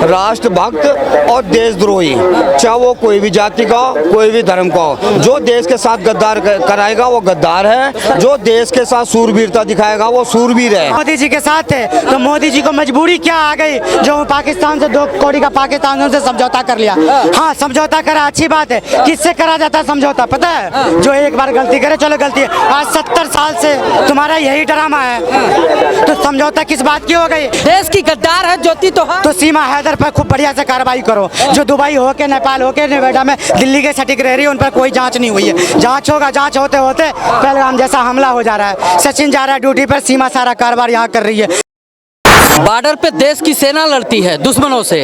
राष्ट्रभक्त और देशद्रोही, चाहे वो कोई भी जाति का हो, कोई भी धर्म का हो। जो देश के साथ गद्दार कराएगा वो गद्दार है, जो देश के साथ सूरवीरता दिखाएगा वो सूरवीर है। मोदी जी के साथ है तो मोदी जी को मजबूरी क्या आ गई जो पाकिस्तान से 2 करोड़ का पाकिस्तान से समझौता कर लिया। हाँ, समझौता करा, अच्छी बात है। किससे करा जाता है समझौता पता है? जो एक बार गलती करे, चलो गलती है, आज 70 साल से तुम्हारा यही ड्रामा है, तो समझौता किस बात की हो गई? देश की गद्दार है ज्योति तो सीमा हैदर पर खूब बढ़िया से कार्रवाई करो। जो दुबई होके, नेपाल होके, नोएडा में दिल्ली के सटीक रह रही है, उन पर कोई जांच नहीं हुई है। जांच होगा, जांच होते होते पहलगाम जैसा हमला हो जा रहा है। सचिन जा रहा है ड्यूटी पर, सीमा सारा कारोबार यहाँ कर रही है। बॉर्डर पे देश की सेना लड़ती है दुश्मनों से,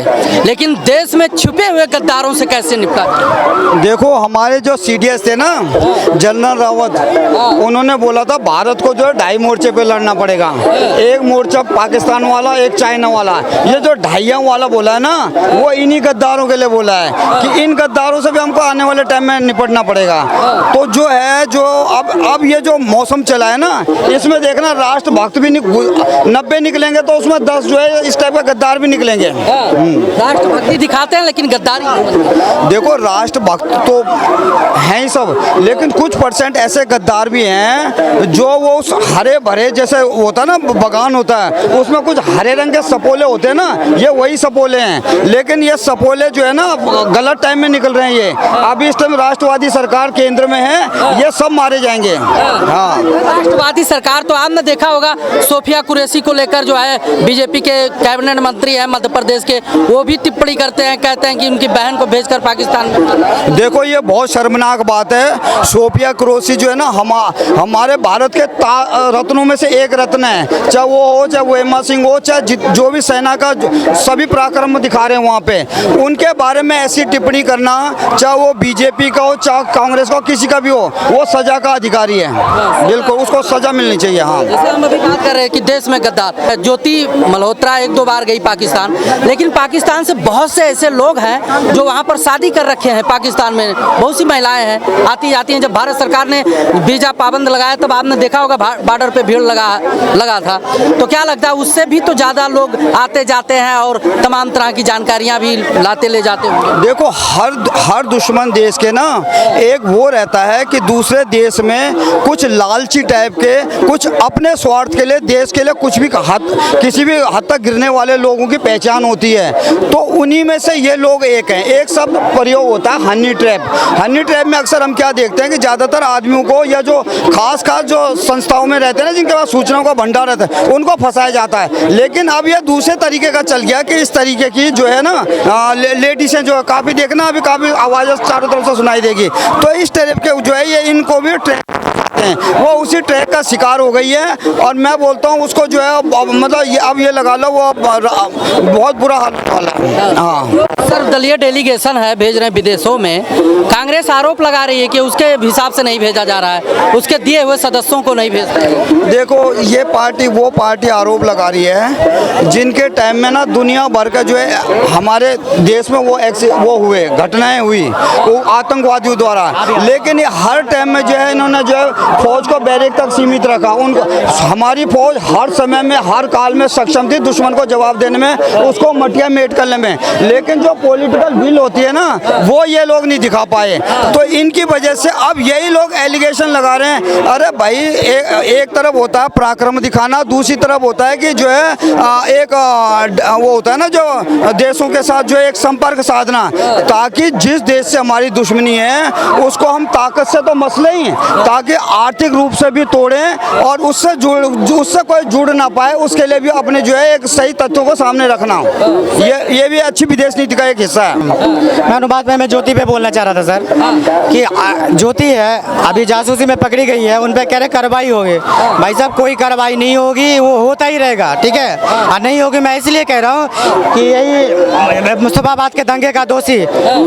लेकिन देश में छुपे हुए गद्दारों से कैसे निपटा? देखो, हमारे जो सीडीएस थे ना, जनरल रावत, उन्होंने बोला था भारत को जो है 2.5 मोर्चे पे लड़ना पड़ेगा। एक मोर्चा पाकिस्तान वाला, एक चाइना वाला। ये जो 2.5 वाला बोला है ना, वो इन्हीं गद्दारों के लिए बोला है कि इन गद्दारों से भी हमको आने वाले टाइम में निपटना पड़ेगा। तो जो है, जो अब ये जो मौसम चला है ना, इसमें देखना राष्ट्रभक्त भी 90 निकलेंगे तो उसमें 10 जो है इस टाइप का गद्दार भी निकलेंगे। राष्ट्रभक्ति दिखाते हैं लेकिन गद्दारी। देखो, राष्ट्रभक्त तो हैं ही सब, लेकिन कुछ % ऐसे गद्दार भी हैं जो वो उस हरे भरे जैसे होता है ना, बगान होता है, उसमें कुछ हरे रंग के सपोले होते हैं ना, ये वही सपोले हैं। लेकिन ये सपोले जो है ना, गलत टाइम में निकल रहे हैं। ये अभी इस टाइम राष्ट्रवादी सरकार केंद्र में है, ये सब मारे जाएंगे। हाँ, राष्ट्रवादी सरकार तो आपने देखा होगा, सोफिया कुरैशी को लेकर जो है बीजेपी के कैबिनेट मंत्री हैं मध्य प्रदेश के, वो भी टिप्पणी करते हैं, कहते हैं कि उनकी बहन को भेजकर पाकिस्तान में। देखो, ये बहुत शर्मनाक बात है। सोफिया कुरैशी जो है ना, हमारे भारत के रत्नों में से एक रत्न है। चाहे वो हो, चाहे वो हेमा सिंह हो, चाहे जो भी सेना का सभी पराक्रम दिखा रहे हैं वहाँ पे, उनके बारे में ऐसी टिप्पणी करना, चाहे वो बीजेपी का हो, चाहे कांग्रेस का हो, किसी का भी हो, वो सजा का अधिकारी है। बिल्कुल, उसको सजा मिलनी चाहिए। हाँ, जैसे हम अभी बात कर रहे हैं कि देश में गद्दार, ज्योति मल्होत्रा 1-2 बार गई पाकिस्तान, लेकिन पाकिस्तान से बहुत से ऐसे लोग हैं जो वहाँ पर शादी कर रखे हैं। पाकिस्तान में बहुत सी महिलाएं हैं, आती जाती हैं। जब भारत सरकार ने वीजा पाबंद लगाया तब आपने देखा होगा बॉर्डर पे भीड़ लगा था। तो क्या लगता है, उससे भी तो ज़्यादा लोग आते जाते हैं और तमाम तरह की जानकारियाँ भी लाते ले जाते होंगे। देखो, हर दुश्मन देश के ना एक वो रहता है कि दूसरे देश में कुछ लालची टाइप के, कुछ अपने स्वार्थ के लिए, देश के लिए कुछ भी किसी भी हद तक गिरने वाले लोगों की पहचान होती है। तो उन्हीं में से ये लोग एक हैं। एक शब्द प्रयोग होता है हनी ट्रैप। हनी ट्रैप में अक्सर हम क्या देखते हैं कि ज़्यादातर आदमियों को, या जो खास जो संस्थाओं में रहते हैं ना, जिनके पास सूचनाओं का भंडार रहता है, उनको फंसाया जाता है। लेकिन अब ये दूसरे तरीके का चल गया कि इस तरीके की जो है ना, लेडीज़ें जो है, काफ़ी देखना, अभी काफ़ी आवाज़ चारों तरफ से सुनाई देगी। तो इस टाइप के जो है, ये इनको भी ट्रैप हैं, वो उसी ट्रैक का शिकार हो गई है। और मैं बोलता हूँ उसको जो है, मतलब अब ये लगा लो, वो बहुत बुरा हाल वाला है। हाँ, सर्वदलीय डेलीगेशन है, भेज रहे हैं विदेशों में। कांग्रेस आरोप लगा रही है कि उसके हिसाब से नहीं भेजा जा रहा है, उसके दिए हुए सदस्यों को नहीं भेज रही है। देखो, ये पार्टी वो पार्टी आरोप लगा रही है जिनके टाइम में ना दुनिया भर का जो है हमारे देश में वो हुए घटनाएं हुई, वो आतंकवादियों द्वारा। लेकिन ये हर टाइम में जो है, इन्होंने जो है फौज को बैरक तक सीमित रखा। उनको, हमारी फौज हर समय में, हर काल में सक्षम थी दुश्मन को जवाब देने में, उसको मटिया मेट करने में। लेकिन जो पॉलिटिकल विल होती है ना, वो ये लोग नहीं दिखा पाए। तो इनकी वजह से अब यही लोग एलिगेशन लगा रहे हैं। अरे भाई, एक तरफ होता है पराक्रम दिखाना, दूसरी तरफ होता है कि जो है एक वो होता है ना, जो देशों के साथ जो एक संपर्क साधना, ताकि जिस देश से हमारी दुश्मनी है उसको हम ताकत से तो मसले ही, ताकि आर्थिक रूप से भी तोड़ें और उससे कोई जुड़ ना पाए, उसके लिए भी अपने जो है एक सही तथ्यों को सामने रखना। ये भी अच्छी विदेश नीति का एक हिस्सा है। मैं अनुवाद में ज्योति पे बोलना चाह रहा था सर, कि ज्योति है अभी जासूसी में पकड़ी गई है, उन पे कह रहे कार्रवाई होगी। भाई साहब, कोई कार्रवाई नहीं होगी, वो होता ही रहेगा, ठीक है। और नहीं होगी, मैं इसलिए कह रहा हूँ कि यही मुस्तफाबाद के दंगे का दोषी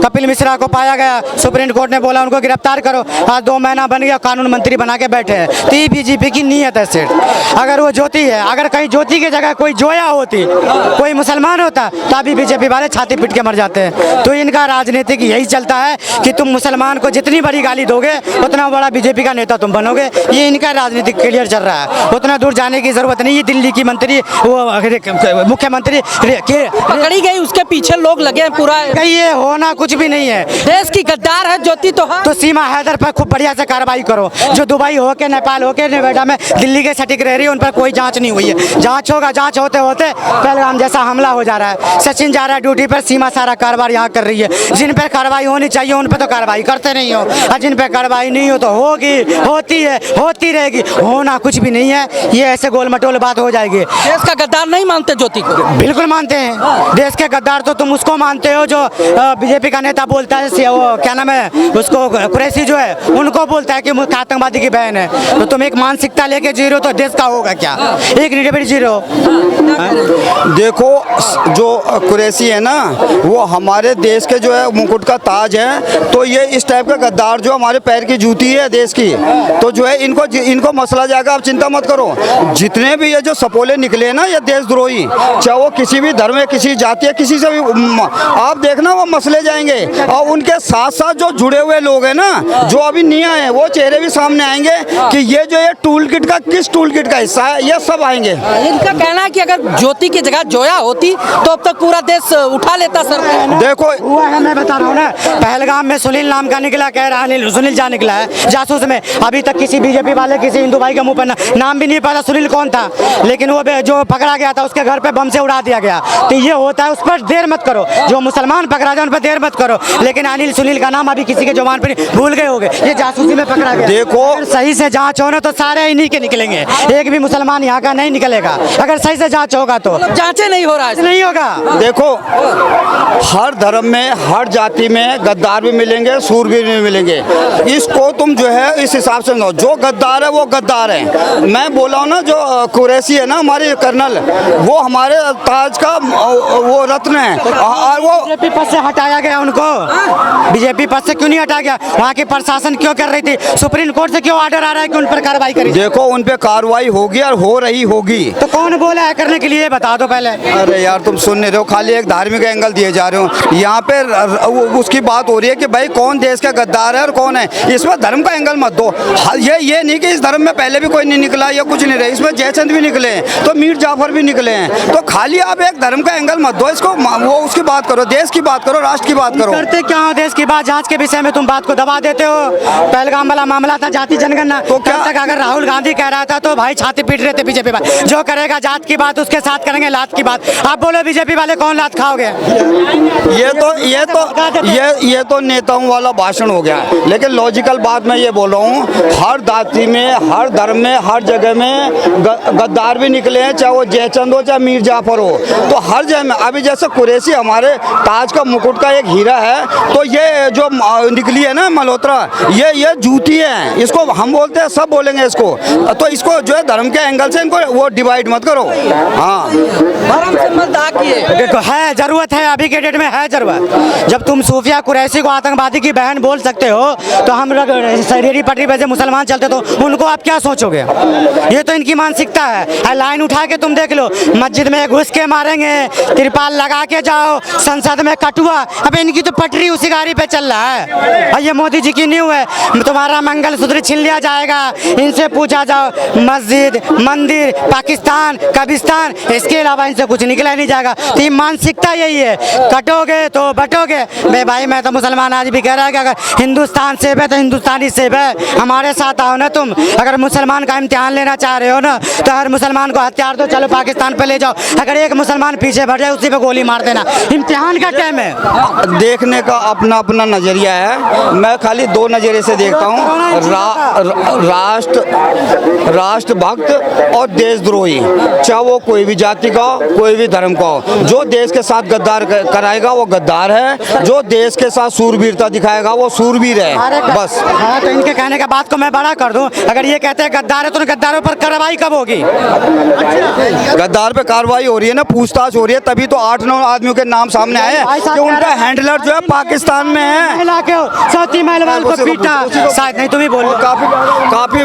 कपिल मिश्रा को पाया गया, सुप्रीम कोर्ट ने बोला उनको गिरफ्तार करो। आज 2 महीना बन गया, कानून मंत्री बना के बैठे हैं। तो ये बीजेपी की नीयत है सेठ। अगर वो ज्योति है, अगर कहीं ज्योति की जगह कोई जोया होती, कोई मुसलमान होता, तो अभी बीजेपी वाले छाती पीट के मर जाते हैं। तो इनका राजनीतिक यही चलता है कि तुम मुसलमान को जितनी बड़ी गाली दोगे उतना बड़ा बीजेपी का नेता तुम बनोगे। ये इनका राजनीतिक क्लियर चल रहा है। उतना दूर जाने की जरूरत नहीं है। दिल्ली की मंत्री, वो मुख्यमंत्री पकड़ी गई, उसके पीछे लोग लगे हैं पूरा। ये होना कुछ भी नहीं है। देश की गद्दार है ज्योति तो है। तो सीमा हैदर पर खूब बढ़िया से कार्रवाई करो। जो दुबई होके, नेपाल होके, नेवाडा में दिल्ली के सटीक रह रही है, उन पर कोई जांच नहीं हुई है। जांच होगा, जांच होते होते पहलगाम जैसा हमला हो जा रहा है। सचिन जा रहा है ड्यूटी पर, सीमा सारा कारोबार यहाँ कर रही है। जिन पर कार्रवाई होनी चाहिए उन पर तो कार्रवाई करते नहीं हो, और जिन पर कार्रवाई नहीं हो तो होगी, होती है, होती रहेगी। होना कुछ भी नहीं है। ये ऐसे गोल मटोल बात हो जाएगी। देश का गद्दार नहीं मानते ज्योति को? बिल्कुल मानते हैं। देश के गद्दार तो तुम उसको मानते हो जो बीजेपी का नेता बोलता है, वो क्या नाम है उसको, कुरैशी जो है, उनको बोलता है कि मुझे आतंकवादी की बहन है। तो तुम एक मानसिकता लेके जी रहे हो तो देश का होगा क्या? एक निर्भर जी रहे हो। देखो, जो कुरैशी है ना, वो हमारे देश के जो है मुकुट का ताज है। तो ये इस टाइप का गद्दार जो हमारे पैर की जूती है देश की, तो जो है इनको मसला जाएगा। आप चिंता मत करो। जितने भी ये जो सपोले निकले ना, ये देशद्रोही, चाहे वो किसी भी धर्म है, किसी जाति है, किसी से भी, आप देखना वो मसले जाएंगे। और उनके साथ साथ जो जुड़े हुए लोग हैं ना, जो अभी नहीं आए, वो चेहरे भी सामने आएंगे कि ये जो ये टूल किट का किस टूल किट का हिस्सा है, ये सब आएंगे। इनका कहना है कि अगर ज्योति की जगह जोया होती तो अब तक पूरा देश उठा लेता। सर देखो, हुआ है, मैं बता रहा हूँ ना, पहलगाम में सुनील नाम का निकला, कह रहा है सुनील जा निकला है जासूस में। अभी तक किसी बीजेपी वाले, किसी हिंदू भाई के मुंह पर नाम भी नहीं पता सुनील कौन था। लेकिन वो जो पकड़ा गया था उसके घर पे बम से उड़ा दिया गया। तो ये होता है, उस पर देर मत करो। जो मुसलमान पकड़ा जाए उन पर देर मत करो। लेकिन अनिल सुनील का नाम अभी किसी के जुबान पर भूल गए होंगे। ये जासूसी में पकड़ा गया। देखो, अगर सही से जांच हो ना तो सारे इन्हीं के निकलेंगे, एक भी मुसलमान यहाँ का नहीं निकलेगा। अगर सही से जांच होगा तो। जांचे नहीं हो रहा है, नहीं होगा। देखो, हर धर्म में, हर जाति में गद्दार भी मिलेंगे, सूरवीर भी मिलेंगे। इसको तुम जो है इस हिसाब से समझो। जो गद्दार है वो गद्दार है। मैं बोला हूँ ना, जो कुरैशी है ना, हमारे कर्नल, वो हमारे ताज का वो रत्न है। और वो बीजेपी पद से हटाया गया उनको। बीजेपी पद से क्यों नहीं हटाया गया? वहाँ की प्रशासन क्यों कर रही थी? सुप्रीम कोर्ट से क्यों ऑर्डर आ रहा है कि उन पर कार्रवाई करी? देखो, उन पे कार्रवाई होगी और हो रही होगी। तो कौन बोला है करने के लिए, बता दो पहले। अरे यार, तुम सुन नहीं रहे हो, खाली एक धार्मिक एंगल दिए जा रहे हो। यहाँ पे उसकी बात हो रही है कि भाई कौन देश का गद्दार है और कौन है। इसमें धर्म का एंगल मत दो। ये नहीं कि इस धर्म में पहले भी कोई नहीं निकला या कुछ नहीं रहे। इसमें जयचंद भी निकले हैं, तो मीर जाफर भी निकले हैं। तो खाली आप एक धर्म का एंगल मत दो इसको। वो उसकी बात करो, देश की बात करो, राष्ट्र की बात करो। करते क्या हो? देश की बात, जांच के विषय में तुम बात को दबा देते हो। पहलगाम वाला मामला था जाति जनगणना, तो क्या तक अगर राहुल गांधी कह रहा था तो भाई छाती पीट रहे थे बीजेपी वाले। जो करेगा जात की बात उसके साथ करेंगे लात की बात। आप बोलो बीजेपी वाले कौन लात खाओगे? ये तो नेताओं वाला भाषण हो गया। लेकिन लॉजिकल बात मैं ये बोल रहा हूँ, हर जाति में, हर धर्म में, हर जगह में गद्दार भी निकले हैं, चाहे वो जयचंद हो चाहे मीर जाफर हो। तो हर जगह में अभी जैसे कुरैशी हमारे ताज का मुकुट का एक हीरा है, तो ये जो निकली है ना मल्होत्रा, ये जूती है। इसको हम बोलते हैं, सब बोलेंगे इसको। तो इसको जो है धर्म के एंगल से इनको वो डिवाइड मत करो। हाँ, देखो, है जरूरत है, अभी के डेट में है जरूरत। जब तुम सूफिया कुरैशी को आतंकवादी की बहन बोल सकते हो, तो हम लोग शरीरी पटरी पे से मुसलमान चलते तो उनको आप क्या सोचोगे? ये तो इनकी मानसिकता है। लाइन उठा के तुम देख लो, मस्जिद में घुस के मारेंगे, तिरपाल लगा के जाओ, संसद में कटुआ। अब इनकी तो पटरी उसी गाड़ी पे चल रहा है। और ये मोदी जी की न्यू है, तुम्हारा मंगलसूत्र छीन लिया जाएगा। इनसे पूछा जाओ, मस्जिद, मंदिर, पाकिस्तान, कब्रिस्तान, इसके अलावा इनसे कुछ निकला नहीं जाएगा। तो ये मानसिकता यही है, कटोगे तो बटोगे। भाई मैं तो मुसलमान आज भी कह रहा है कि अगर हिंदुस्तान सेब है तो हिंदुस्तानी सेब है। हमारे साथ आओ ना तुम। अगर मुसलमान का इम्तिहान लेना चाह रहे हो ना, तो हर मुसलमान को हथियार दो, चलो पाकिस्तान पे ले जाओ। अगर एक मुसलमान पीछे बढ़ जाए उसी पे गोली मार देना। इम्तिहान का टाइम है। देखने का अपना अपना नजरिया है। मैं खाली दो नजरिए से देखता हूँ, राष्ट्रभक्त और देशद्रोही, चाहे वो कोई भी जाति का हो, कोई भी धर्म का हो। जो देश के साथ गद्दार कराएगा वो गद्दार है, जो देश के साथ सूरवीरता दिखाएगा वो सूरवीर है, बस। हाँ, तो इनके कहने का बात को मैं बड़ा कर दूं, अगर ये कहते हैं गद्दार है तो गद्दारों पर कार्रवाई कब होगी? गद्दार पे कार्रवाई हो रही है ना, पूछताछ हो रही है, तभी तो 8-9 आदमियों के नाम सामने आए हैं कि उनका हैंडलर जो है पाकिस्तान में है। महिला के सौती महल वाले को पीटा, शायद नहीं, तुम ही बोल। काफ़ी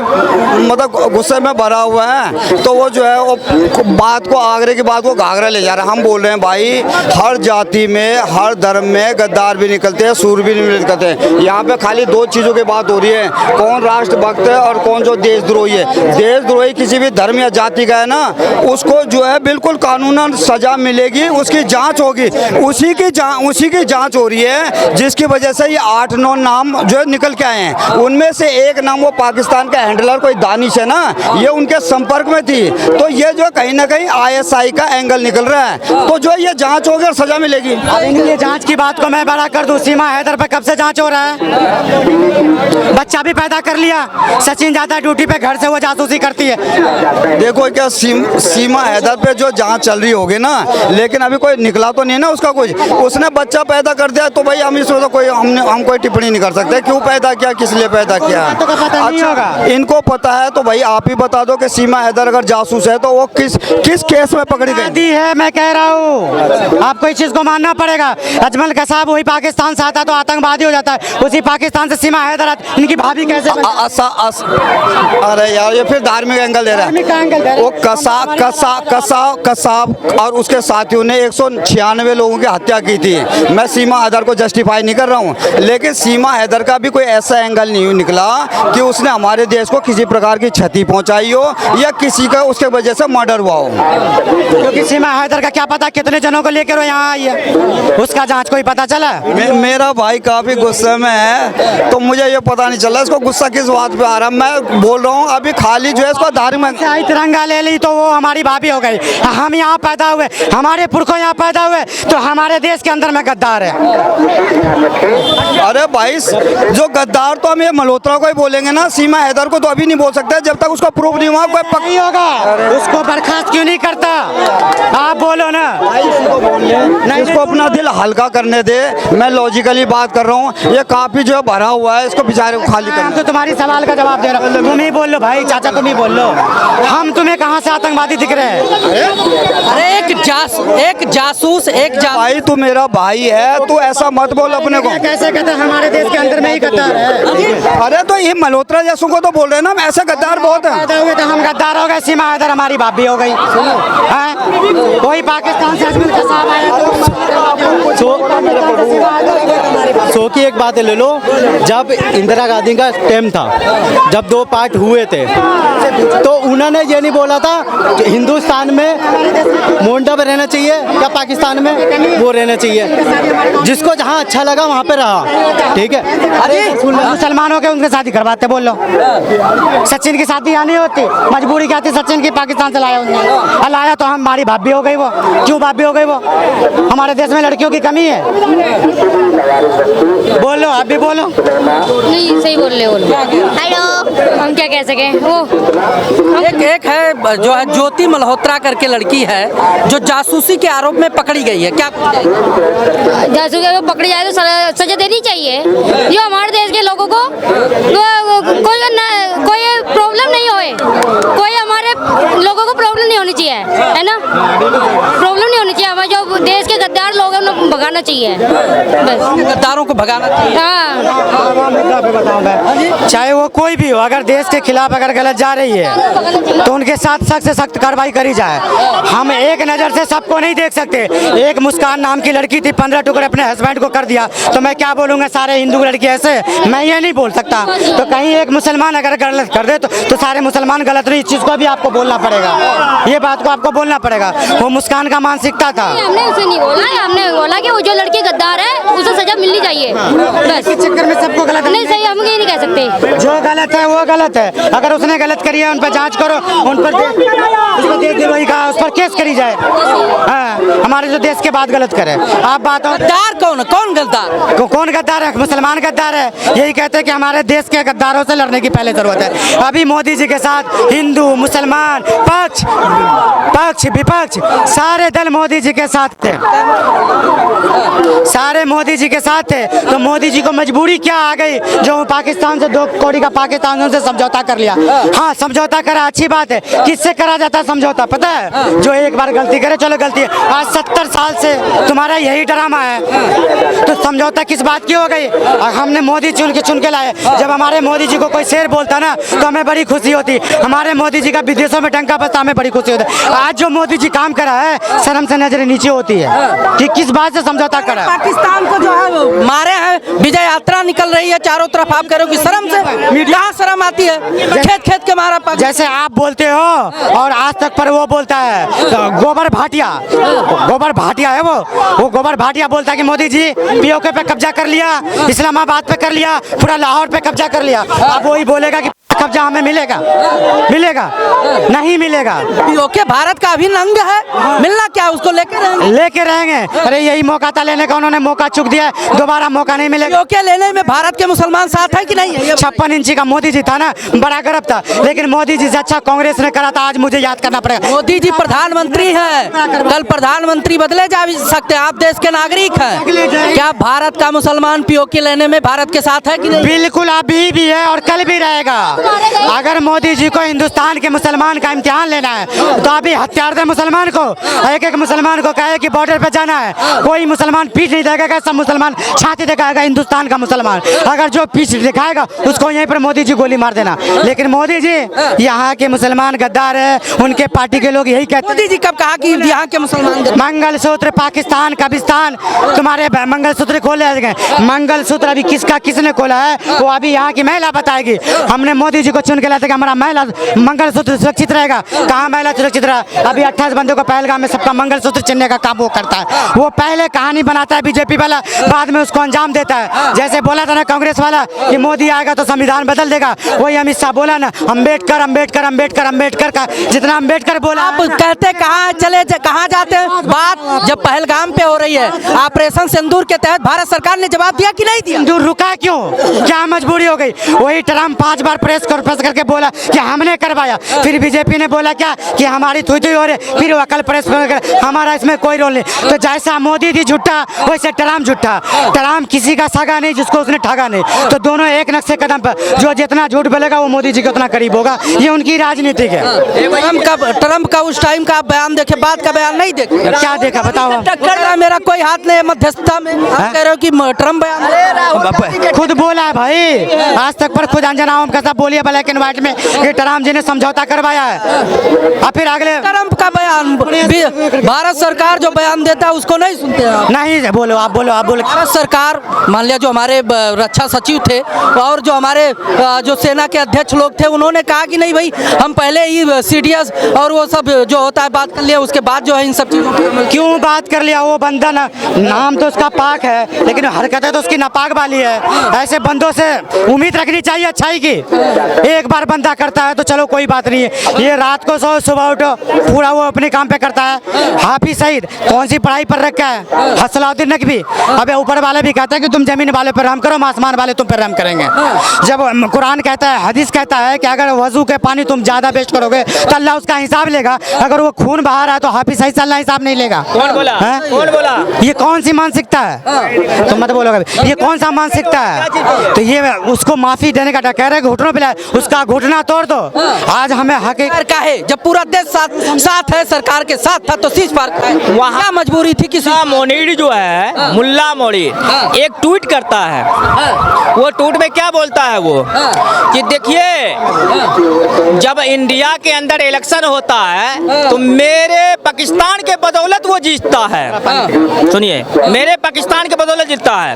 मतलब गुस्से में भरा हुआ है। तो वो जो है वो बात को आगरे की बात को घाघरा ले जा रहा है। हम बोल रहे हैं भाई, हर जाति में हर धर्म में गद्दार भी निकलते हैं, सूर भी निकलते हैं। यहाँ पे खाली दो चीज़ों की बात हो रही है, कौन राष्ट्रभक्त है और कौन जो देशद्रोही है। देशद्रोही किसी भी धर्म या जाति का है ना, उसको जो है बिल्कुल कानूनन सजा मिलेगी, उसकी जांच होगी। उसी की जांच हो रही है जिसकी वजह से ये 8-9 नाम जो है निकल के आए हैं। उनमें से एक नाम वो पाकिस्तान का हैंडलर कोई दानिश है ना, ये उनके संपर्क में थी। तो ये जो कहीं ना कहीं ISI का एंगल निकल रहा है। तो जो ये जांच होगी और सजा मिलेगी। ये जांच की बात को मैं बड़ा कर दूं, सीमा हैदर पे कब से जांच हो रहा है? बच्चा भी पैदा कर लिया, सचिन जाता है ड्यूटी पे, घर से वो जासूसी करती है। देखो क्या सीमा हैदर पे जो जांच चल रही होगी ना, लेकिन अभी कोई निकला तो नहीं ना उसका कुछ। उसने बच्चा पैदा कर दिया तो भाई हम इसमें तो कोई हम कोई टिप्पणी नहीं कर सकते, क्यों पैदा किया, किस लिए पैदा किया। तो पता नहीं होगा। इनको पता है तो भाई आप ही बता दो कि सीमा हैदर अगर जासूस है तो वो किस केस में पकड़ी गई है। मैं कह रहा हूँ आपको इस चीज को मानना पड़ेगा। अजमल कसाब वही पाकिस्तान से आता तो आतंकवादी हो जाता है, उसी पाकिस्तान से सीमा हैदर इनकी भाभी कैसे अरे यार ये फिर धार्मिक एंगल दे रहा है। वो कसाब और उसके साथियों ने 196 लोगों की हत्या की थी। मैं सीमा हैदर को जस्टिफाई नहीं कर रहा हूँ, लेकिन सीमा हैदर का भी कोई ऐसा एंगल नहीं निकला कि उसने हमारे देश को किसी प्रकार की क्षति पहुंचाई हो या किसी का उसके वजह से मर्डर हुआ हो। क्योंकि सीमा हैदर का क्या पता कितने जनों को लेकर वो यहाँ आई है, उसका जांच कोई पता चला? मेरा भाई काफी गुस्से में है, तो मुझे ये पता नहीं चला इसको गुस्सा किस बात पे आ रहा है। मैं बोल रहा हूँ अभी खाली जो है इसको धार्मिक तिरंगा ले ली तो वो हमारी भाभी हो गई। हम यहाँ पैदा हुए, हमारे पुरखों यहाँ पैदा हुए, तो हमारे देश के अंदर में गद्दार है। अरे भाई जो गद्दार तो हम ये मल्होत्रा को ही बोलेंगे ना, सीमा हैदर को तो अभी नहीं बोल सकते जब तक उसका प्रूफ नहीं हुआ। कोई नहीं होगा, उसको बर्खास्त क्यों नहीं करता? आप बोलो ना। नहीं, इसको अपना दिल हल्का करने दे। मैं लॉजिकली बात कर रहा हूँ, ये काफी जो है भरा हुआ है, इसको बेचारे को खाली हम तो तुम्हारी सवाल का जवाब दे रहा हूँ, तुम ही बोल लो भाई, चाचा तुम ही बोल लो। हम तुम्हें कहाँ से आतंकवादी दिख रहे हैं? अरे एक जासूस भाई तू मेरा भाई है, तू ऐसा मत बोल अपने को। कैसे कहते हैं हमारे देश के अंदर में ही गद्दार है? अरे तो ये मल्होत्रा जैसों को तो बोल रहे हैं ना, ऐसे गद्दार बहुत है। पैदा हुए तो हम गद्दार हो गए, सीमा हैदर हमारी भाभी हो गई। कोई पाकिस्तान से अजमल कसाब आया सो की एक बात ले लो, जब इंदिरा गांधी का टाइम था, जब 2 पार्ट हुए थे, तो उन्होंने ये नहीं बोला था कि हिंदुस्तान में मोंडा रहना चाहिए या पाकिस्तान में वो रहना चाहिए। जिसको जहाँ अच्छा लगा वहाँ पे रहा, ठीक है। अरे मुसलमानों के उनके शादी करवाते, बोल लो। सचिन की शादी यहाँ नहीं होती, मजबूरी क्या थी? सचिन की पाकिस्तान से लाया उन्होंने, लाया तो हमारी भाभी हो गई वो। क्यों भाभी हो गई वो? हमारे देश में लड़कियों की कमी है। बोलो, आप भी बोलो। नहीं सही बोल रहे हो। हेलो, हम क्या कह सके? वो एक है जो है ज्योति मल्होत्रा करके लड़की है जो जासूसी के आरोप में पकड़ी गई है, क्या जासूसी को पकड़ी जाए तो सजा देनी चाहिए। जो हमारे देश के लोगों को कोई प्रॉब्लम नहीं होए, कोई हमारे लोगों को प्रॉब्लम नहीं होनी चाहिए, है ना? प्रॉब्लम नहीं होनी चाहिए। हमारे जो देश के गद्दार लोग हैं उन्हें भगाना चाहिए, बस। गद्दारों को भगाना चाहिए। चाहे वो कोई भी हो, अगर देश के खिलाफ अगर गलत जा रही है तो उनके साथ सख्त से सख्त कार्रवाई करी जाए। हम एक नज़र से सबको नहीं देख सकते। एक मुस्कान नाम की लड़की थी, 15 टुकड़े अपने हस्बैंड को कर दिया, तो मैं क्या बोलूँगा सारे हिंदू लड़की ऐसे? मैं ये नहीं बोल सकता। तो कहीं एक मुसलमान अगर गलत कर दे तो सारे मुसलमान गलत नहीं। इस चीज़ को भी आपको बोलना पड़ेगा, ये बात को आपको बोलना पड़ेगा। वो मुस्कान का मानसिकता था। हमने उसे नहीं बोला, हमने बोला कि वो जो लड़की गद्दार है उसे सजा मिलनी चाहिए, बस। इस चक्कर में सबको गलत नहीं सही, हम ये नहीं कह सकते। जो गलत है वो गलत है। अगर उसने गलत करी है उन पर जांच करो, उन पर देशद्रोही का उस पर केस करी जाए। हाँ, हमारे जो देश के बाद गलत करे। आप बात गद्दार कौन गद्दार? कौन गद्दार है? मुसलमान गद्दार है। यही कहते हैं कि हमारे देश के गद्दारों से लड़ने की पहले जरूरत है। अभी मोदी जी के साथ हिंदू मुसलमान पक्ष विपक्ष सारे दल मोदी जी के साथ थे, सारे मोदी जी के के साथ थे तो मोदी जी को मजबूरी क्या आ गई जो पाकिस्तान से 2 करोड़ का पाकिस्तान से समझौता कर लिया। हाँ, समझौता करा, अच्छी बात है। किससे करा जाता है समझौता पता है? जो एक बार गलती करे चलो गलती है। आज 70 साल से तुम्हारा यही ड्रामा है, तो समझौता किस बात की हो गई? हमने मोदी चुन के लाए। जब हमारे मोदी जी को कोई शेर बोलता ना तो हमें बड़ी खुशी होती। हमारे मोदी जी का विदेशों में डंका बजता, हमें बड़ी खुशी होती। आज जो मोदी जी काम करा है शर्म से नजरें नीचे होती है कि किस बात से समझौता करा है। पाकिस्तान को जो है वो मारे हैं, विजय यात्रा निकल रही है चारों तरफ, आप कह रहे हो कि शर्म से, यहाँ शर्म आती है? खेत खेत के मारा जैसे आप बोलते हो और आज तक पर वो बोलता है तो गोबर भाटिया है वो गोबर भाटिया बोलता है कि मोदी जी पीओके पे कब्जा कर लिया, इस्लामाबाद पे कर लिया, पूरा लाहौर पे कब्जा कर लिया। अब वही बोलेगा कि कब्जा हमें मिलेगा नहीं मिलेगा। पीओके भारत का अभिन्न अंग है, मिलना क्या, उसको लेके रहेंगे। अरे यही मौका था लेने का, उन्होंने मौका चूक दिया, दोबारा मौका नहीं मिलेगा। पीओके लेने में भारत के मुसलमान साथ है कि नहीं है? 56 इंची का मोदी जी था ना, बड़ा गर्व था, लेकिन मोदी जी से अच्छा कांग्रेस ने करा था। आज मुझे याद करना पड़ेगा, मोदी जी प्रधानमंत्री है, कल प्रधानमंत्री बदले जा भी सकते हैं, आप देश के नागरिक हैं। क्या भारत का मुसलमान पीओके लेने में भारत के साथ है कि नहीं? बिल्कुल, अभी भी है और कल भी रहेगा। अगर मोदी जी को हिंदुस्तान के मुसलमान का इम्तिहान लेना है तो अभी हथियार दे मुसलमान को, एक मुसलमान को कहे कि बॉर्डर पे जाना है, कोई मुसलमान पीठ नहीं देगा, सब मुसलमान छाती दिखाएगा। हिंदुस्तान का मुसलमान अगर जो पीठ दिखाएगा उसको यहीं पर मोदी जी गोली मार देना। लेकिन मोदी जी यहाँ के मुसलमान गद्दार है, उनके पार्टी के लोग यही कहते। मोदी जी कब कहा कि यहाँ के मुसलमान? मंगलसूत्र पाकिस्तान कब्रिस्तान तुम्हारे मंगलसूत्र खोले गए। मंगलसूत्र अभी किसने खोला है वो अभी यहाँ की महिला बताएगी। हमने मोदी जी को चुन के लाते कि हमारा महिला मंगलसूत्र सुरक्षित रहेगा। कहाँ महिला सुरक्षित रहा? अभी 28 बंदों को पहलगाम में सबका मंगलसूत्र छीनने का काम वो करता है। वो पहले कहानी बनाता है बीजेपी वाला, बाद में उसको अंजाम देता है। जैसे बोला था ना कांग्रेस वाला कि मोदी आएगा तो संविधान बदल देगा, वही अमित शाह बोला ना अम्बेडकर अम्बेडकर अम्बेडकर अम्बेडकर का जितना अम्बेडकर बोला। आप कहते कहाँ जाते हैं? बात जब पहलगाम पे हो रही है, ऑपरेशन सिंदूर के तहत भारत सरकार ने जवाब दिया कि नहीं दिया? सिंदूर रुका क्यों? क्या मजबूरी हो गई? वही ट्रम्प 5 बार प्रेस कॉन्फ्रेंस करके बोला कि हमने करवाया, फिर बीजेपी ने बोला क्या कि हमारी थुई हो रही, फिर वो कल प्रेस हमारा इसमें कोई रोल नहीं। तो जैसा मोदी जी झूठा वैसे ट्रम्प झूठा। ट्रम्प किसी का सगा नहीं जिसको उसने ठगा नहीं, तो दोनों एक नक्शे कदम पर, जो जितना झूठ बोलेगा वो मोदी जी के उतना करीब होगा। ये उनकी राजनीतिक है। ट्रम्प का उस टाइम का बयान देखे, बाद का बयान नहीं देखे? क्या देखा बताओ? टक्कर मेरा कोई हाथ नहीं है मध्यस्थता में। आप कह रहे हो कि ट्रम्प बयान खुद बोला है भाई, आज तक पर खुद अंजना ओम का सब बोलिए ब्लैक एंड व्हाइट में कि ट्रम्प जी ने समझौता करवाया है। और फिर अगले ट्रम्प का बयान, भारत सरकार जो बयान देता है उसको नहीं सुनते हैं? नहीं, बोलो आप बोलो। भारत सरकार, मान लिया जो हमारे रक्षा सचिव थे और जो हमारे जो सेना के अध्यक्ष लोग थे, उन्होंने कहा कि नहीं भाई हम पहले ही CDS और वो सब जो होता है बात कर लिया, उसके बाद जो है इन सब चीज़ों क्यों बात कर लिया? वो बंदा ना, नाम तो उसका पाक है लेकिन हरकतें तो उसकी नापाक वाली है। ऐसे बंदों से उम्मीद रखनी चाहिए अच्छाई की। एक बार बंदा करता है तो चलो कोई बात नहीं है, ये रात को सो सुबह उठो पूरा वो अपने काम पे करता है। हाफिज सईद कौन सी पढ़ाई पर रखा है? हसलाउद्दीन नकवी। अबे ऊपर वाले भी कहते हैं कि तुम जमीन वाले पर रहम करो, हम आसमान वाले तुम पर रहम करेंगे। जब कुरान कहता है, हदीस कहता है कि अगर वजू के पानी तुम ज्यादा वेस्ट करोगे तो अल्लाह उसका हिसाब लेगा। अगर वो खून बहा रहा है तो हाफिज सईद से अल्लाह हिसाब नहीं लेगा। कौन बोला? कौन बोला? ये कौन सी मानसिकता है? तुम मत बोलो, ये कौन सा मानसिकता है? तो ये उसको माफी देने का कह रहे घुटनों पे उसका घुटना तोड़ दो। आज हमें हकीकत का है, जब पूरा देश साथ है, सरकार के साथ था तो सीज पार वहाँ क्या मजबूरी थी? किसी मोनीड जो है, मुल्ला मोनी एक ट्वीट करता है। वो ट्वीट में क्या बोलता है वो कि देखिए जब इंडिया के अंदर इलेक्शन होता है तो मेरे पाकिस्तान के बदौलत वो जीतता है। सुनिए, मेरे पाकिस्तान के बदौलत जीतता है।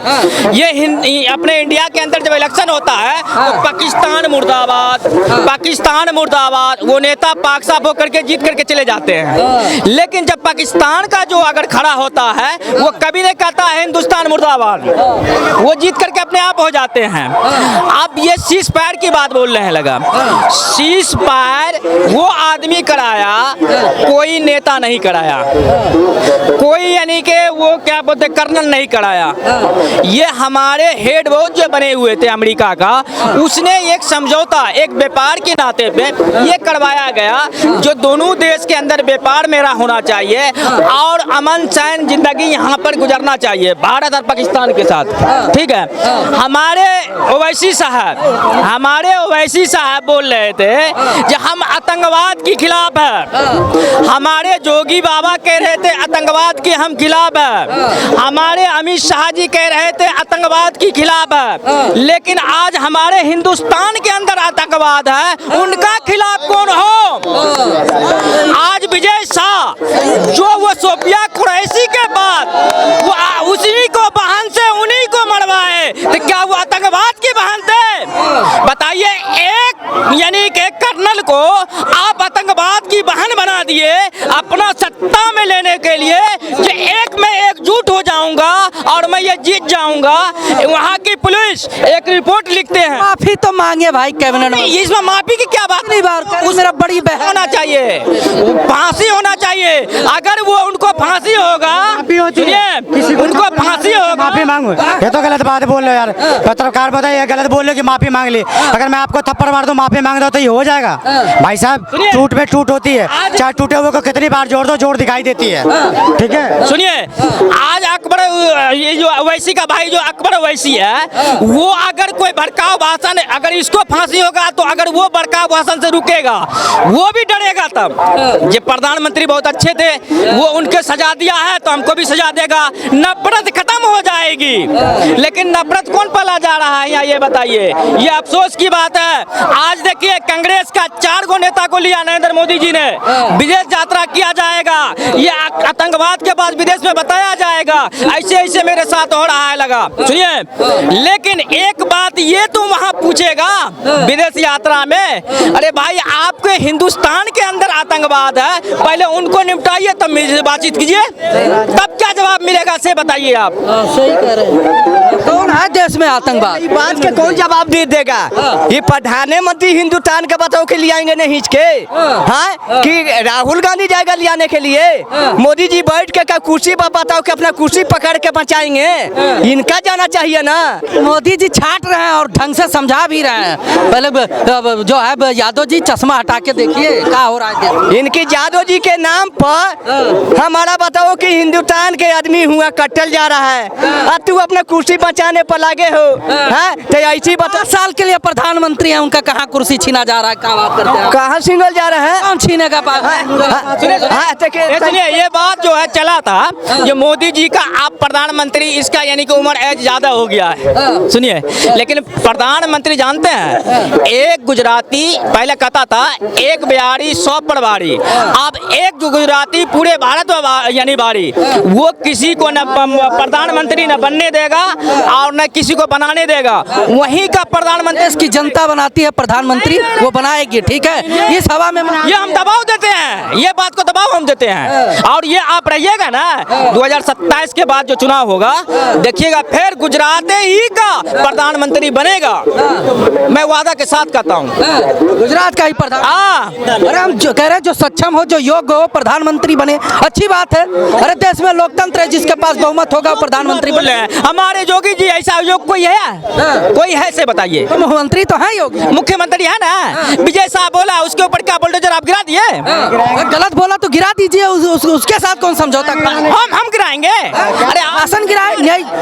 ये अपने इंडिया के अंदर जब इलेक्शन होता है तो पाकिस्तान मुर्दाबाद, पाकिस्तान मुर्दाबाद, वो नेता पाक साफ होकर के जीत करके चले जाते हैं। लेकिन जब पाकिस्तान का जो अगर खड़ा होता है वो कभी नहीं कहता है हिंदुस्तान मुर्दाबाद, वो जीत करके अपने आप हो जाते हैं। अब ये सीज फायर की बात बोल रहे हैं लगा, सीज फायर वो आदमी कराया, कोई नेता नहीं कराया, कोई यानी कि वो क्या बोलते कर्नल नहीं कराया। ये हमारे हेड बॉस जो बने हुए थे अमेरिका का, उसने एक समझौता एक व्यापार के नाते पे ये करवाया गया, जो दोनों देश के अंदर व्यापार मेरा होना चाहिए और अमन चैन जिंदगी यहाँ पर गुजरना चाहिए भारत और पाकिस्तान के साथ। ठीक है, हमारे ओवैसी साहब बोल रहे थे कि हम आतंकवाद के खिलाफ है, हमारे जोगी बाबा कह रहे थे आतंकवाद के हम खिलाफ है, हमारे अमित शाह जी कह रहे थे आतंकवाद के खिलाफ है, लेकिन आज हमारे हिंदुस्तान के अंदर आतंकवाद है, उनका खिलाफ कौन हो? आज विजय शाह जो वो सोफिया कुरैशी के बाद वो उसी को बहन से उन्हीं को मरवाए, तो क्या वो आतंकवाद की बहन थे? बताइए, एक यानी कि कर्नल को आप आतंकवाद की बहन बना दिए अपना सत्ता में लेने के लिए कि एक मैं एकजुट हो जाऊंगा और मैं ये जीत जाऊंगा। वहाँ की पुलिस एक रिपोर्ट लिखते हैं, माफी तो मांगे भाई कैबिनेट में, इसमें माफी की क्या बात? नहीं बार उस मेरा बड़ी बहन होना चाहिए, फांसी होना चाहिए। अगर वो उनको फांसी होगा, सुनिए, उनको फांसी होगा, माफी मांगो, ये तो गलत बात बोल रहे हो यार। पत्रकार बताइए, गलत बोल रहे हो कि माफी मांग ली। अगर मैं आपको थप्पड़ मार दूं माफी मांग दो तो ये हो जाएगा? भाई साहब, टूट पे टूट होती है, चाहे टूटे हुए को कितनी बार जोड़ दो जोड़ दिखाई देती है। ठीक है, सुनिए, आज अकबर ये जो ओवैसी का भाई जो अकबर ओवैसी है, वो अगर कोई भड़काऊ भाषण, अगर इसको फांसी होगा तो अगर वो भड़काऊ भाषण से रुकेगा वो भी डरेगा। तब ये प्रधानमंत्री बहुत अच्छे थे, वो उनके सजा दिया है तो हमको भी सजा देगा, नफरत खत्म हो जाएगी। लेकिन नफरत कौन पाला जा रहा है यहाँ, ये बताइए। ये अफसोस की बात है। आज देखिए, कांग्रेस का 4 गो नेता को लिया नरेंद्र मोदी जी ने, विदेश यात्रा किया जाएगा, ये आतंकवाद के बाद विदेश में बताया जाएगा, ऐसे ऐसे मेरे साथ हो रहा है लगा। सुनिए, लेकिन एक बात ये तो वहाँ पूछेगा विदेश यात्रा में, अरे भाई आपके हिंदुस्तान के अंदर आतंकवाद है, पहले उनको निपटाइए तब मेरे से बातचीत कीजिए, तब क्या जवाब मिलेगा से बताइए आप। सही कह रहे हैं। कौन है देश में आतंकवाद? बात के कौन जवाब दे देगा? ये प्रधानमंत्री हिंदुस्तान का बताओ के लिए आएंगे नहीं हिचके? हाँ, कि राहुल गांधी जाएगा ले आने के लिए? मोदी जी बैठ के कुर्सी पर बताओ कि अपना कुर्सी पकड़ के बचाएंगे? इनका जाना चाहिए ना। मोदी जी छाट रहे हैं और ढंग से समझा भी रहे हैं। पहले जो है यादव जी चश्मा हटा के देखिए क्या हो रहा है। इनकी यादव जी के नाम पर हमारा बताओ कि हिंदुस्तान के आदमी हुआ कटल जा रहा है, और तू अपना कुर्सी बचाने पर लगे हो। हाँ, तो ऐसी बता, 5 साल के लिए प्रधानमंत्री है, उनका कहाँ कुर्सी छीना जा रहा है? क्या बात करते हैं? कहाँ छीनल जा रहा है? कौन छीनेगा? सुनिए, ये बात जो है चला था, ये मोदी जी का आप प्रधानमंत्री, इसका यानी कि उम्र एज ज्यादा हो गया है। सुनिए, लेकिन प्रधानमंत्री जानते हैं, एक गुजराती पहले कहता था एक बिहारी 100 प्रभारी, अब एक गुजराती पूरे भारत में यानी बारी, वो किसी को न प्रधानमंत्री न बनने देगा और न किसी को बनाने देगा। वहीं का प्रधानमंत्री, देश की जनता बनाती है प्रधानमंत्री, वो बनाएगी। ठीक है, इस हवा में ये हम दबाव देते हैं, ये बात को दबाव हम देते हैं। और ये आप रहिएगा ना, 2027 के बाद जो चुनाव होगा देखिएगा, फिर गुजरात ही का प्रधानमंत्री बनेगा, मैं वादा के साथ कहता हूँ। गुजरात का ही प्रधान। अरे हम जो कह रहे हैं, जो सक्षम हो, जो योग्य हो, प्रधानमंत्री बने, अच्छी बात है। अरे देश में लोकतंत्र है, जिसके पास बहुमत होगा प्रधानमंत्री बने। हमारे जोगी जी ऐसा योग कोई है? कोई है से बताइए। तो मुख्यमंत्री तो है योगी, मुख्यमंत्री है ना। विजय शाह बोला, उसके ऊपर क्या बुलडोजर आप गिरा दिए? गलत बोला तो गिरा दीजिए, उसके साथ कौन समझौता? हम गिराएंगे? अरे आसन गिराए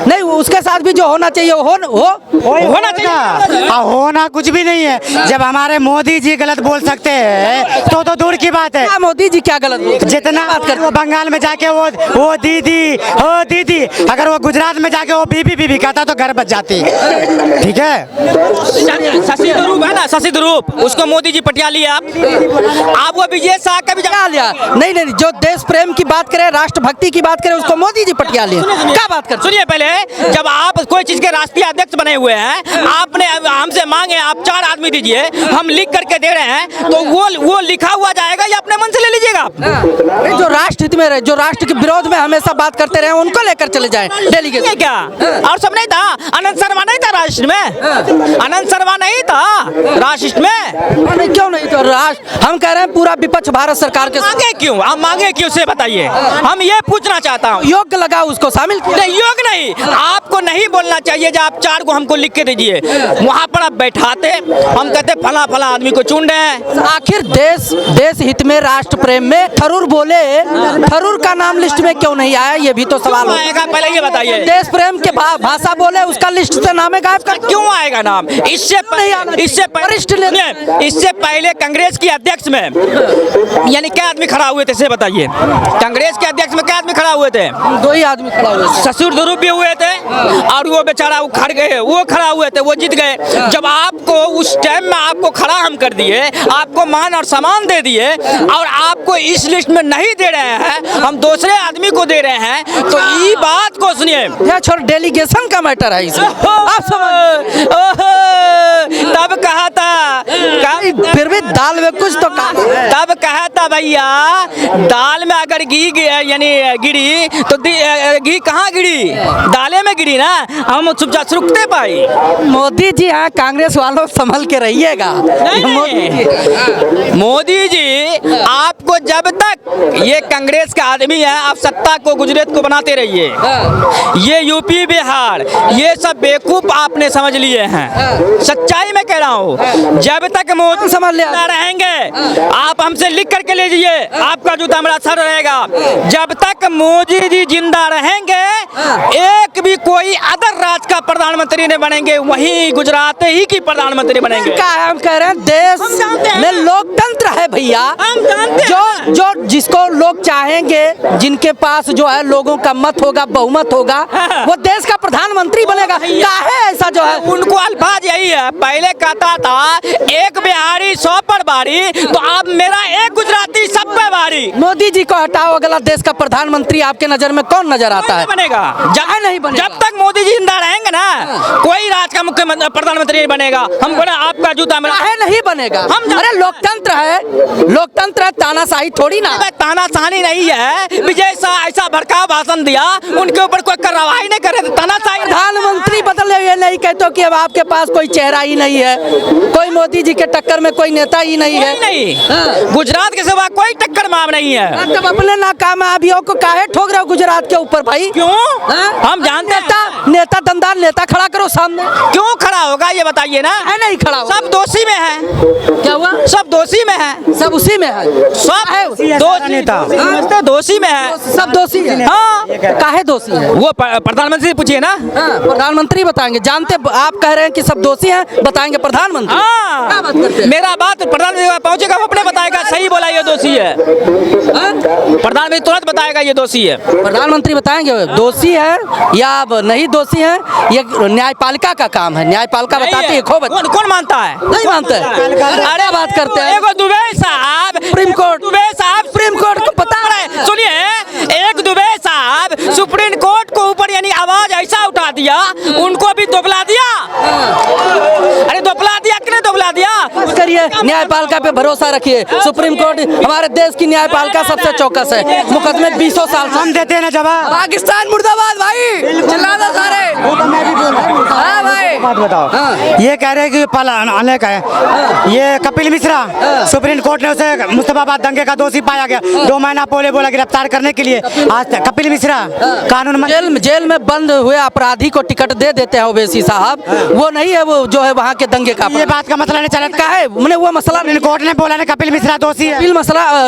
नहीं, उसके साथ भी जो होना चाहिए होना चाहिए। होना कुछ भी नहीं है। जब हमारे मोदी जी गलत बोल सकते हैं तो दूर की बात है। मोदी जी क्या गलत बोल? जितना बात कर, वो बंगाल में जाके वो दीदी हो दीदी, अगर वो गुजरात में जाके वो बीबी कहता तो घर बच जाती। ठीक है, शशि थरूर है ना, शशि थरूर, उसको मोदी जी पटिया लिया। आप वो विजय शाह का भी क्या लिया? नहीं, जो देश प्रेम की बात करें, राष्ट्रभक्ति की बात करें, उसको मोदी जी पटिया लिए। क्या बात कर? सुनिए, पहले जब आप कोई चीज के राष्ट्रीय अध्यक्ष बने हुए हैं, आपने हमसे मांगे आप 4 आदमी दीजिए, हम लिख करके दे रहे हैं, तो वो लिखा हुआ जाएगा या अपने मन से ले लीजिएगा आप? जो राष्ट्र हित में रहे, जो राष्ट्र के विरोध में हमेशा बात करते रहे, उनको लेकर चले जाए डेलीगेट। क्या? और सब नहीं था? आनंद शर्मा नहीं था राष्ट्र में? आनंद शर्मा नहीं था राष्ट्र में? नहीं, क्यों नहीं तो हम कह रहे हैं पूरा विपक्ष भारत सरकार के मांगे क्यों? आप मांगे क्यों से बताइए, हम ये पूछना चाहता हूँ। योग्य लगा उसको शामिल किया। नहीं, योग नहीं, आपको नहीं बोलना चाहिए। जब आप 4 को हमको लिख के दीजिए, वहाँ पर आप बैठाते, हम कहते फला फला आदमी को चुन रहे हैं। आखिर देश हित में, राष्ट्र प्रेम में थरूर बोले, थरूर का नाम लिस्ट में क्यों नहीं आया, ये भी तो सवाल क्यों आएगा, पहले ये बताइए। देश प्रेम के भाषा बोले, उसका लिस्ट से नाम है गायब कर दो। क्यों आएगा नाम? इससे पहले कांग्रेस की अध्यक्ष में यानी क्या आदमी खड़ा हुए थे, से बताइए। कांग्रेस के अध्यक्ष में क्या आदमी खड़ा हुए थे? 2 ही आदमी खड़ा हुए थे। ससुर ध्रुव भी हुए थे, और वो बेचारा उखड़ गए, वो खड़ा हुए थे, वो जीत गए। जब आपको उस टाइम में आपको खड़ा हम कर दिए, आपको मान और सम्मान दे दिए, और आपको इस लिस्ट में नहीं दे रहे हैं, हम दूसरे आदमी को दे रहे हैं, तो ये बात को सुनिए। यह छोड़, डेलीगेशन का मैटर है इसमें। आप समझ, तब कहा था, फिर भी दाल में कुछ तो तब कहा था भैया, दाल में अगर घी यानी गिरी तो घी कहाँ गिरी? दाले में गिरी ना, हम चुपचाप रुकते पाई। मोदी जी हाँ, कांग्रेस वालों संभल के रहिएगा। मोदी जी, आपको जब तक ये कांग्रेस का आदमी है, आप सत्ता को, गुजरात को बनाते रहिए। ये यूपी बिहार ये सब बेवकूफ आपने समझ लिए हैं, सच्चाई में कह रहा हूँ। जब तक मोदी समझ लिया रहेंगे, आप हमसे लिख करके लीजिए, आपका जूता मेरा सर रहेगा। जब तक मोदी जी जिंदा रहेंगे, एक भी कोई अदर राज्य का प्रधानमंत्री नहीं बनेंगे, वही गुजरात ही की प्रधानमंत्री बनेंगे। क्या हम कह रहे हैं, देश में लोकतंत्र है भैया, जो जिसको लोग चाहेंगे, जिनके पास जो है लोगों का मत होगा, बहुमत होगा, वो देश का प्रधानमंत्री बनेगा। क्या है ऐसा जो है? उनको अल्फाज यही है, पहले कहता था एक बिहारी 100 पर बारी, तो अब मेरा एक गुजराती सब पे बारी। मोदी जी को हटाओ, अगला देश का प्रधानमंत्री आपके नजर में कौन नजर आता है? बनेगा नहीं बनेगा। जब तक मोदी जी जिंदा रहेंगे ना, कोई राज्य का मुख्यमंत्री प्रधानमंत्री नहीं बनेगा। हम बोले आपका जूता मेरा नहीं बनेगा। अरे लोकतंत्र है, लोकतंत्र है, तानाशाही थोड़ी ना। तानाशाही नहीं है। विजय शाह ऐसा भड़काऊ भाषण दिया, उनके ऊपर कोई कार्रवाई नहीं करे, तानाशाही। प्रधानमंत्री बदले, ये नहीं कहते कि अब आपके पास कोई चेहरा ही नहीं है, कोई मोदी जी के टक्कर में कोई नेता ही नहीं है। नहीं, गुजरात के सिवा कोई टक्कर में नहीं है। तब अपने नाकामयाबियों को काहे ठोक रहे हो गुजरात के ऊपर भाई? क्यों? हम जानते हैं। नेता दमदार नेता खड़ा करो सामने। क्यों खड़ा होगा ये बताइए ना? नहीं खड़ा होगा। सब दोषी में है। क्या हुआ? सब दोषी में है, सब उसी में है, सब दोषी दोषी में है, सब दोषी है। हाँ, काहे दोषी है? वो प्रधानमंत्री से पूछिए ना। प्रधानमंत्री बताएंगे। जानते आप कह रहे हैं कि सब दोषी हैं, बताएंगे प्रधानमंत्री। क्या बात करते हैं? मेरा बात प्रधानमंत्री पहुंचेगा, वो अपने बताएगा सही बोला ये दोषी है। प्रधानमंत्री तुरंत बताएगा ये दोषी है। प्रधानमंत्री बताएंगे दोषी है या नहीं दोषी है, ये न्यायपालिका का काम है। न्यायपालिका बताती है। कौन मानता है? नहीं मानते। अरे बात करते हैं। दुबे साहब, सुप्रीम कोर्ट, दुबे साहब, सुप्रीम कोर्ट को पता है। सुनिए, एक दुबे साहब सुप्रीम कोर्ट को ऊपर यानी आवाज ऐसा उठा दिया, उनको भी दोगला दिया। अरे दोगला दिया कि नहीं दोगला दिया? करिए, न्यायपालिका पे भरोसा रखिए। सुप्रीम कोर्ट हमारे देश की न्यायपालिका सबसे चौकस है। मुकदमे 20 साल हम देते हैं ना जवाब। पाकिस्तान मुर्दाबाद भाई, चिल्ला दो सारे। हाँ भाई, बात बताओ। ये कह रहे हैं कि आने का है, ये कपिल मिश्रा, सुप्रीम कोर्ट ने उसे मुस्तफाबाद दंगे का दोषी पाया गया। 2 महीना पहले बोला गिरफ्तार करने के लिए। आज कपिल मिश्रा कानून जेल में बंद हुए अपराधी को टिकट दे देते हैं ओवैसी साहब, वो नहीं है, वो जो है वहाँ के दंगे का। ये बात का मसला नहीं चला का है, मैंने वो मसला कोर्ट ने बोला ना कपिल मिश्रा दोषी है। कपिल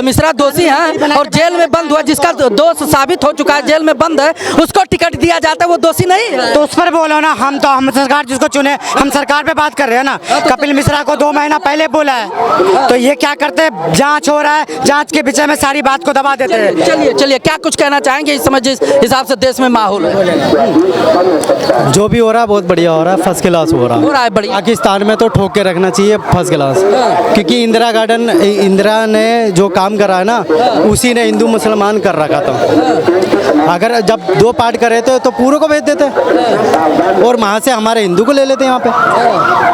मिश्रा दोषी है और जेल में बंद हुआ, जिसका दोष साबित हो चुका है, जेल में बंद है, उसको टिकट दिया जाता है, वो दोषी नहीं है। तो उस पर बोलो ना। हम सरकार जिसको चुने, हम सरकार पे बात कर रहे हैं ना। कपिल मिश्रा को 2 महीना पहले बोला है, तो ये क्या करते हैं, जांच हो रहा है, जांच के विषय में सारी बात को दबा देते हैं। चलिए क्या कुछ कहना चाहेंगे इस समय जिस हिसाब से देश में माहौल है? जो भी हो रहा है बहुत बढ़िया हो रहा है, फर्स्ट क्लास हो रहा है बढ़िया। पाकिस्तान में तो ठोक के रखना चाहिए फर्स्ट क्लास, क्योंकि इंदिरा ने जो काम करा है ना, उसी ने हिंदू मुसलमान कर रखा था। अगर जब 2 पार्ट करे तो पूरे को भेज देते और वहाँ से हमारे हिंदू को ले लेते यहाँ पे,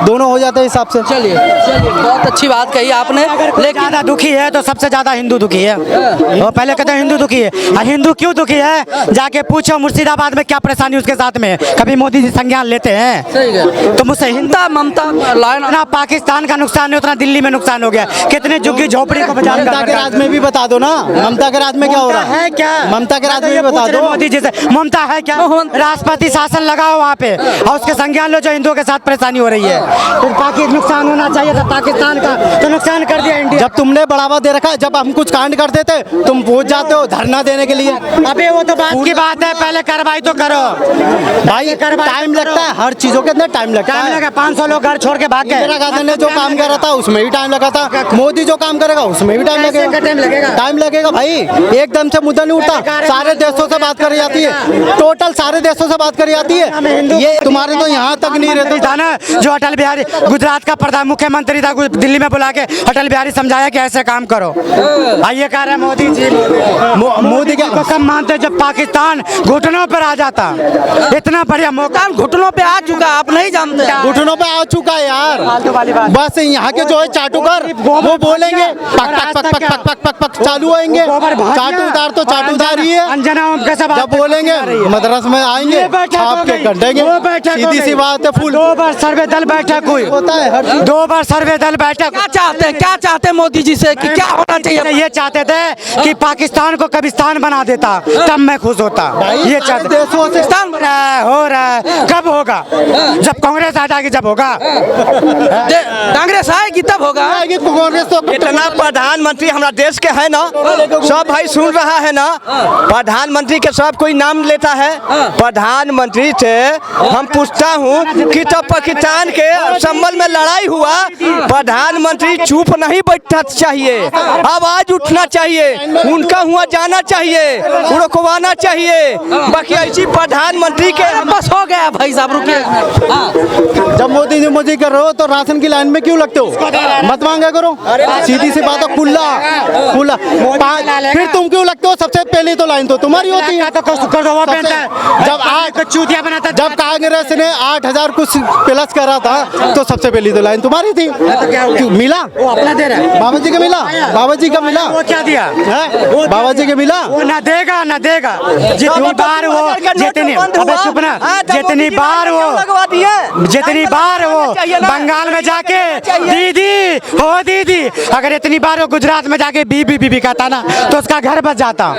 दोनों हो जाते हिसाब से। चलिए बहुत अच्छी बात कही आपने। लेकिन ज्यादा दुखी है तो सबसे ज्यादा हिंदू दुखी है। वो पहले कहते हैं हिंदू दुखी है, और हिंदू क्यों दुखी है जाके पूछो मुर्शिदाबाद में क्या परेशानी उसके साथ में है। कभी मोदी जी संज्ञान लेते हैं? सही है। तो मुझसे हिंदू ममता लाइन ना पाकिस्तान का नुकसान है उतना दिल्ली में नुकसान हो गया। कितने झुग्गी झोपड़ी को बचा ममता के राज में भी बता दो ना, ममता के राज में क्या हो रहा है? क्या ममता के राज में भी बता दो। मोदी जी से ममता है क्या? राष्ट्रपति शासन लगाओ वहाँ पे और उसके संज्ञान लो जो हिंदुओं के साथ परेशानी हो रही है। तो पाकिस्तान नुकसान होना चाहिए था पाकिस्तान का, तो नुकसान कर दिया इंडिया। जब तुमने बढ़ावा दे रखा है, जब हम कुछ कांड करते थे तुम पहुंच जाते हो धरना देने के लिए। अबे वो तो बात की बात है, पहले कार्रवाई तो करो भाई, टाइम लगता है, हर चीजों के अंदर टाइम लगता है। लगा 500 लोग घर छोड़ के भाग गए। इंदिरा गांधी ने जो काम करा था उसमें भी टाइम लगा था, मोदी जो काम करेगा उसमें भी टाइम लगेगा। टाइम लगेगा भाई, एकदम से मुद्दा नहीं उठता। सारे देशों से बात करी जाती है, टोटल सारे देशों से बात करी जाती है। ये तुम्हारे तो यहाँ तक नहीं रहते था ना, जो अटल बिहारी गुजरात का प्रधान मुख्यमंत्री था, दिल्ली में बुला के अटल बिहारी समझाया कि ऐसे काम करो। ये कह रहे हैं मोदी जी, मोदी के कसम मानते जब पाकिस्तान घुटनों पर आ जाता। इतना बढ़िया मौका घुटनों पे आ चुका, आप नहीं जानते। घुटनों पे आ चुका है यार। बस यहाँ के जो है चाटुकर वो बोलेंगे पक पक पक पक पक पक पक पक चालू आएंगे। चाटुदार तो चाटुदार ही है। जब बोलेंगे मद्रास में आएंगे आपके कर देंगे। सीधी सी बात है। फुल 2 बार सर्वे दल बैठक हुई होता है, 2 बार सर्वे दल बैठक। क्या चाहते हैं मोदी जी से कि क्या होना चाहिए? ये चाहते थे कि पाकिस्तान को कब्रिस्तान बना देता, तब मैं खुश होता। ये चाहते देशों से हो रहा है, कब होगा? जब कांग्रेस आ जाएगी जब होगा। कांग्रेस आएगी तब होगा। कांग्रेस तो इतना प्रधानमंत्री हमारा देश के है ना, सब भाई सुन रहा है ना, प्रधानमंत्री के सब कोई नाम लेता है। प्रधानमंत्री से हम पूछता हूँ कि तब पाकिस्तान के संबल में लड़ाई हुआ, प्रधानमंत्री चुप नहीं बैठना चाहिए, आवाज उठना चाहिए, उनका हुआ जाना चाहिए, रुकवाना चाहिए। बाकी ऐसी प्रधानमंत्री के बस हो गया भाई साहब, रुकिए। जब मोदी जी मोदी कर रहे हो तो राशन की लाइन में क्यों लगते हो? मत मांगा करो, सीधी सी बात है। खुला खुला फिर तुम क्यों लगते हो? सबसे पहले तो लाइन तो तुम्हारी होती है। जब कांग्रेस ने 8000 कुछ प्लस करा था तो सबसे पहली तो लाइन तुम्हारी थी। मिला अपना दे रहा है। बाबा जी का मिला, बाबा जी का मिला। वो क्या दिया? बाबा जी के मिला। वो ना देगा ना देगा। जितनी बार वो जितनी चुप ना, जितनी बार वो बंगाल में जाके दीदी हो दीदी, अगर इतनी बार वो गुजरात में जाके बीबी कहता ना तो उसका घर बच जाता।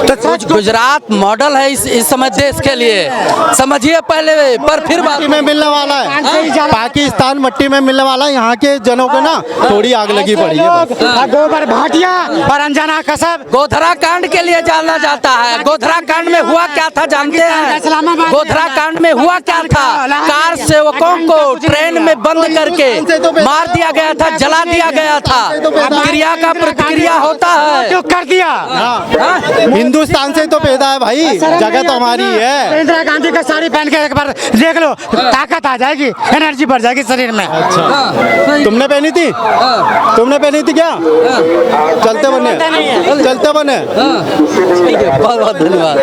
तो गुजरात मॉडल है इस समय देश के लिए, समझिए पहले। पर फिर मट्टी में मिलने वाला है, पाकिस्तान मट्टी में मिलने वाला है। यहाँ के जनों को ना थोड़ी आग लगी पड़ी है। गोबर भाटिया और अंजना कसब गोधरा कांड के लिए जाना जाता है। गोधरा कांड में हुआ क्या था जानते हैं? गोधरा कांड में हुआ क्या था? कार सेवकों को ट्रेन में बंद करके मार दिया गया था, जला दिया गया था। क्रिया का प्रतिक्रिया होता है। क्यों कर दिया? हिंदुस्तान से तो पैदा है भाई, जगह तो हमारी है। इंदिरा गांधी का साड़ी पहन के एक बार देख लो, ताकत आ जाएगी, एनर्जी बढ़ जाएगी शरीर में। तुमने पहनी थी? तुमने पहनी थी क्या? चलते बने, चलते बने। बहुत बहुत धन्यवाद।